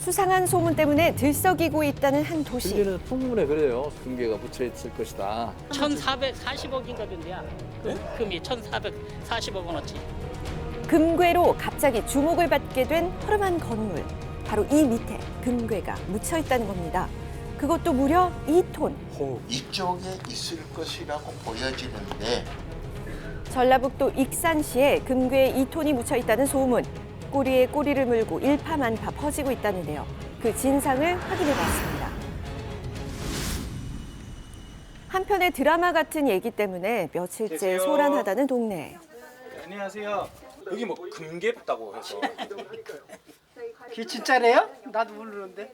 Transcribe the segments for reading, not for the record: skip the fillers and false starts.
수상한 소문 때문에 들썩이고 있다는 한 도시. 들리는 풍문에 그래요. 금괴가 묻혀 있을 것이다. 1,440억인가 된대야. 금이 1,440억 원어치. 금괴로 갑자기 주목을 받게 된 허름한 건물. 바로 이 밑에 금괴가 묻혀 있다는 겁니다. 그것도 무려 2톤. 이쪽에 있을 것이라고 보여지는데 전라북도 익산시에 금괴 2톤이 묻혀 있다는 소문. 꼬리에 꼬리를 물고 일파만파 퍼지고 있다는데요. 그 진상을 확인해 봤습니다. 한편의 드라마 같은 얘기 때문에 며칠째 계세요? 소란하다는 동네. 안녕하세요. 여기 뭐 금괴 봤다고 해서. 이게 진짜래요? 나도 모르는데.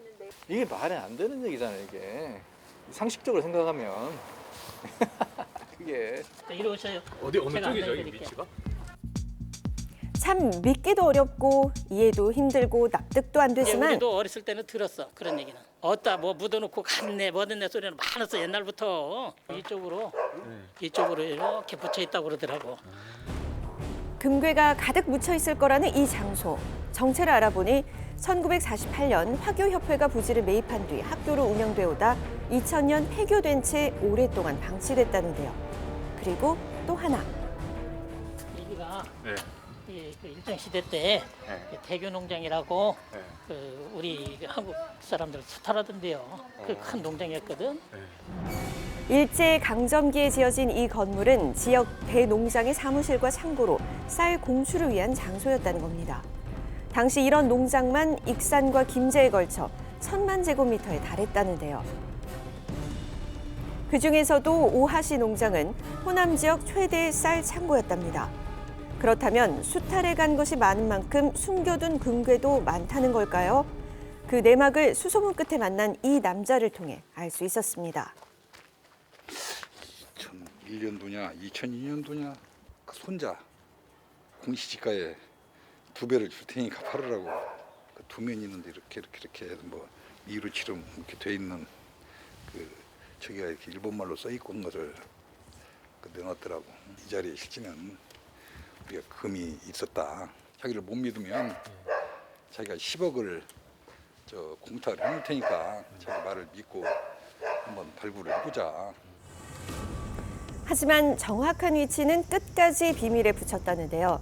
이게 말이 안 되는 얘기잖아요, 이게. 상식적으로 생각하면. 그게. 이리 오셔요. 어디 어느 제가 쪽이죠, 이 안내해드릴게요. 위치가? 참 믿기도 어렵고 이해도 힘들고 납득도 안 예, 되지만 우리도 어렸을 때는 들었어 그런 얘기는. 어따 뭐 묻어놓고 갔네 뭐됐네 소리는 많았어 옛날부터. 이쪽으로 이렇게 붙여 있다고 그러더라고. 금괴가 가득 묻혀 있을 거라는 이 장소. 정체를 알아보니 1948년 화교협회가 부지를 매입한 뒤 학교로 운영돼 오다 2000년 폐교된 채 오랫동안 방치됐다는데요. 그리고 또 하나. 여기가 네. 그 일정 시대 때 네. 대교 농장이라고 네. 그 우리 한국 사람들 수탈하던데요. 그 큰 농장이었거든. 일제 강점기에 지어진 이 건물은 지역 대농장의 사무실과 창고로 쌀 공수를 위한 장소였다는 겁니다. 당시 이런 농장만 익산과 김제에 걸쳐 1000만 제곱미터에 달했다는데요. 그중에서도 오하시 농장은 호남 지역 최대의 쌀 창고였답니다. 그렇다면 수탈해 간 것이 많은 만큼 숨겨둔 금괴도 많다는 걸까요? 그 내막을 수소문 끝에 만난 이 남자를 통해 알 수 있었습니다. 2001년도냐 2002년도냐 그 손자 공시지가에 2배를 줄 테니까 팔으라고 그 두면 있는데 이렇게 해서 뭐 미루치름 이렇게 돼 있는 그 저기가 이렇게 일본말로 써 있고 한 것을 그 내놨더라고. 이 자리에 실지는 우리가 금이 있었다. 자기를 못 믿으면 자기가 10억을 저 공탁을 해놓을 테니까 자기 말을 믿고 한번 발굴을 해보자. 하지만 정확한 위치는 끝까지 비밀에 붙였다는데요.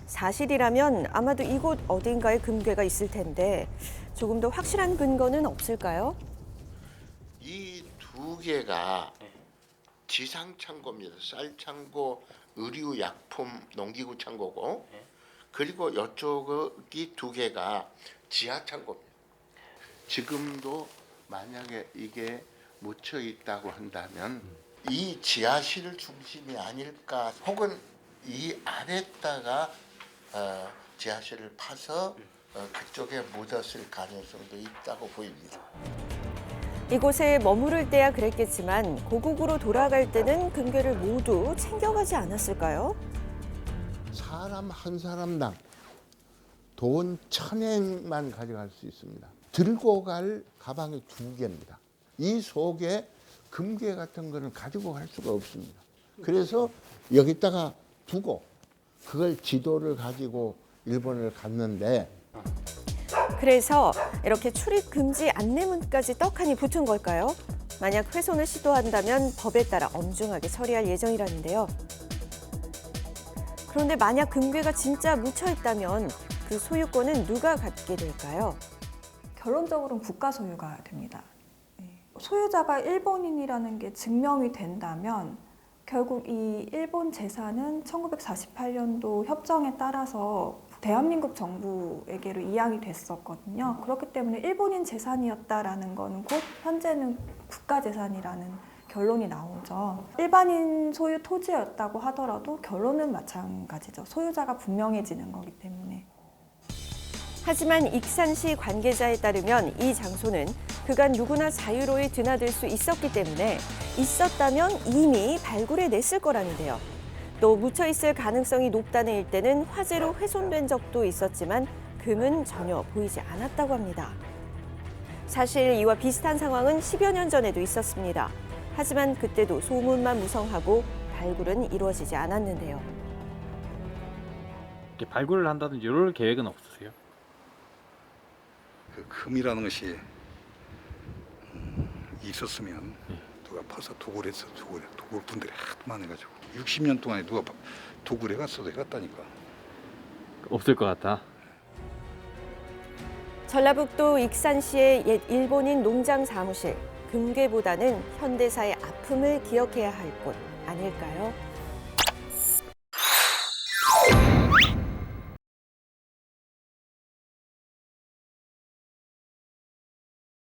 사실이라면 아마도 이곳 어딘가에 금괴가 있을 텐데 조금 더 확실한 근거는 없을까요? 이 두 개가 지상 창고입니다. 쌀 창고, 의류, 약품, 농기구 창고고, 그리고 이쪽이 두 개가 지하 창고입니다. 지금도 만약에 이게 묻혀 있다고 한다면 이 지하실 중심이 아닐까, 혹은 이 안에다가 지하실을 파서 그쪽에 묻었을 가능성도 있다고 보입니다. 이곳에 머무를 때야 그랬겠지만 고국으로 돌아갈 때는 금괴를 모두 챙겨가지 않았을까요? 사람 한 사람당 돈 1000엔만 가져갈 수 있습니다. 들고 갈 가방이 2개입니다. 이 속에 금괴 같은 거는 가지고 갈 수가 없습니다. 그래서 여기다가 두고 그걸 지도를 가지고 일본을 갔는데, 그래서 이렇게 출입 금지 안내문까지 떡하니 붙은 걸까요? 만약 훼손을 시도한다면 법에 따라 엄중하게 처리할 예정이라는데요. 그런데 만약 금괴가 진짜 묻혀 있다면 그 소유권은 누가 갖게 될까요? 결론적으로는 국가 소유가 됩니다. 소유자가 일본인이라는 게 증명이 된다면 결국 이 일본 재산은 1948년도 협정에 따라서 대한민국 정부에게로 이양이 됐었거든요. 그렇기 때문에 일본인 재산이었다라는 건 곧 현재는 국가 재산이라는 결론이 나오죠. 일반인 소유 토지였다고 하더라도 결론은 마찬가지죠. 소유자가 분명해지는 거기 때문에. 하지만 익산시 관계자에 따르면 이 장소는 그간 누구나 자유로이 드나들 수 있었기 때문에 있었다면 이미 발굴해냈을 거라는데요. 또 묻혀있을 가능성이 높다는 일대는 화재로 훼손된 적도 있었지만 금은 전혀 보이지 않았다고 합니다. 사실 이와 비슷한 상황은 10여 년 전에도 있었습니다. 하지만 그때도 소문만 무성하고 발굴은 이루어지지 않았는데요. 발굴을 한다든지 이럴 계획은 없으세요? 그 금이라는 것이 있었으면 누가 벌써 도굴 분들이 하도 많아가지고 60년 동안에 누가 도굴 해갔어도 해갔다니까. 없을 것 같다. 전라북도 익산시의 옛 일본인 농장 사무실. 금괴보다는 현대사의 아픔을 기억해야 할 곳 아닐까요?